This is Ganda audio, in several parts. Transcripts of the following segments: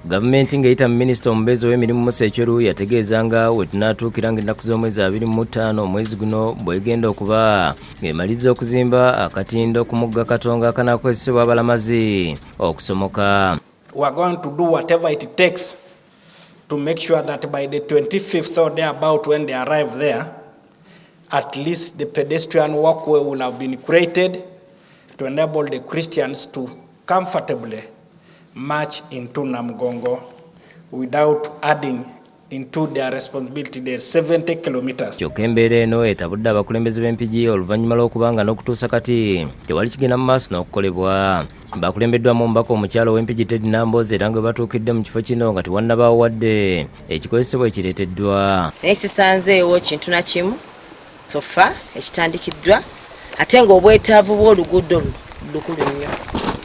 Gavumenti ng'eyita minisita omubeezi w'emirimu Musecheru yategeeza nga we tunaatuukira ng'ennaku z'omwezi 25 omwezi guno bw'egenda okuba ng'emaliza okuzimba akatindo ku mugga Katonga akanaakozesebwa Abalamazi okusomoka. We are going to do whatever it takes to make sure that by the 25th or thereabout when they arrive there, at least the pedestrian walkway will have been created to enable the Christians to comfortably march into Namugongo without adding into their responsibility the 70 kilometers. Kyokka embeera eno etabudde abakulembeze b'Empigi oluvannyuma lw'okubanga n'okutuusa kati tewali kigenda mu maaso n'okukolebwa. Bakulembeddwamu omubaka omukyalo w'Empigi Teddy Nambooze era nga batuukidde mu kifo kino nga tewannabaawo wadde ekikozesebwa ekireeteddwa. Naye sisanzeewo kintu na kimu sofa ekitandikiddwa ate ng'obwetaavu bw'oluguudo lukulu nnyo.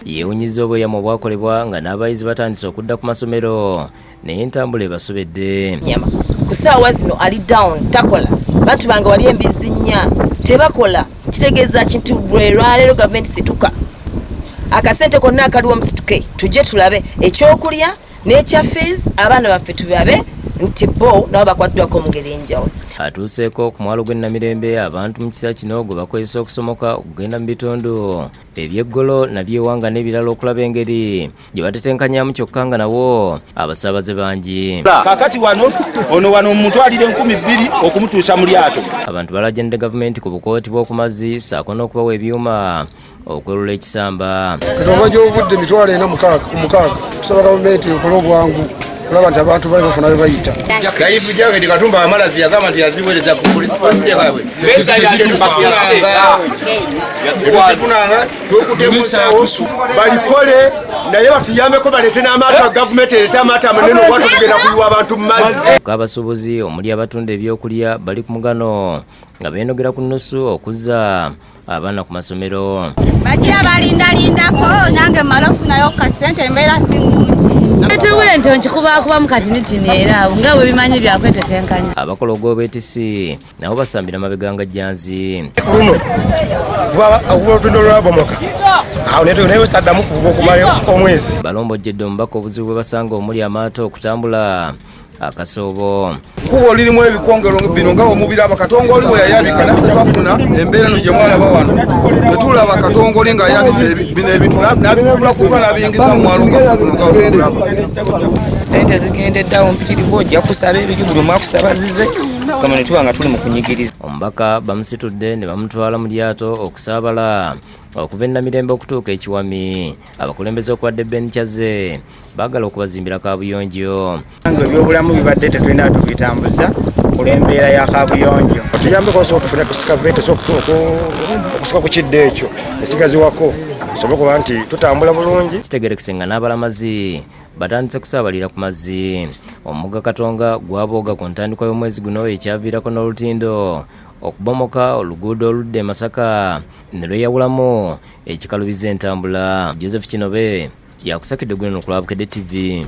Yeewunyizza obweyamo obwakolebwa nga n'abayizi batandise okudda ku masomero naye entambula ebasobedde. Ku ssaawa zino ali down takola bantu bange wali embizi nnya tebakola kitegeeza kintu lwaleero gavumenti situka akasente konna akaliwo musituke tujje tulabe ekyokulya n'ekya fees abaana baffe tubabe nti bo nabo bakwatiddwako mu ngeri enjawulo. Atuuseeko ku mwalo gw'e Namirembe abantu mu kiseera kino gwe bakozesa okusomoka okugenda mu bitundu eby'eggolo nabyewanga n'ebirala okulaba engeri gye batetenkanyamu kyokka nga nawo abasaabaze bangi. Kaakati wano omutwalire 2,000 okumutuusa mu lyato. Abantu balajjanidde gavumenti ku bukooti bw'oku Mazzi ssaako n'okubawa ebyuma okwerula ekisamba. Katonga gy'ovudde emitwalo 46 tusaba gavumenti ekola obwangu kulaba nti abantu bali bafuna bye bayita. Nayivu Jagedi Katumba Amalazi yagamba nti yaziweereza ku police post yaabwe. Tezifunanga tukutemusawo balikole naye batuyambeko baleete n'amaato gavumenti ereete amaato amanene obwatu kugenda kuyiwa abantu mu mazzi. Abasuubuzi omuli abatunda ebyokulya bali ku mugano nga beenogera ku nnusu okuzza abaana ku masomero. Bajja balindalindako nange malofu nayo kasente embeera singungi. Etuwe ntonchi kuba mukatinitini era nga bwe bimanyi byakwetetenkanya. Abakola ogw'obetisi nabo basambira mabeganga jjanzi. Luno olw'olutindo lwabomoka awo naye taddamu kuvuga okumala omwezi. Balombojjedde omubaka obuzibu bwe basanga omuli amaato okutambula akasoobo. Kuba olirimu ebikongero bino nga omubira Katonga oli bwe yayabika naffe twafuna embeera no gye mwalaba wano ne tulaba Katonga oli nga yayabise bino ebintu n'abibula kuba n'abiyingiza mu mwalo nga olulaba. Sente zigendeddawo mpitirivu ojja kusaba ebiri buli omwe akusabazize kama ne tuba nga tuli mu kunyigiriza. Omubaka bamusitudde ne bamutwala mu lyato okusaabala okuva e Namirembe okutuuka ekiwami. Abakulembeze okubadde Ben Kyaze baagala okubazimbira kaabuyonjo. Ebyobulamu bibadde tetulina tubitambuza kulembera ya kaabuyonjo. Tuyambeko osobola tufune tusikavete okusuka ku kidde ekyo esigaziwako tusobole kuba nti tutambula bulungi. Kitegerekese nga n'Abalamazi batandise kusaabalira ku Mazzi. Omugga Katonga gwabooga ku ntandikwa y'omwezi guno ekyaviirako n'olutindo okubomoka oluguudo oludde e Masaka ne lweyawulamu ekikalubiza entambula. Joseph Kinobe yakusakidde gwino ku Bukedde TV.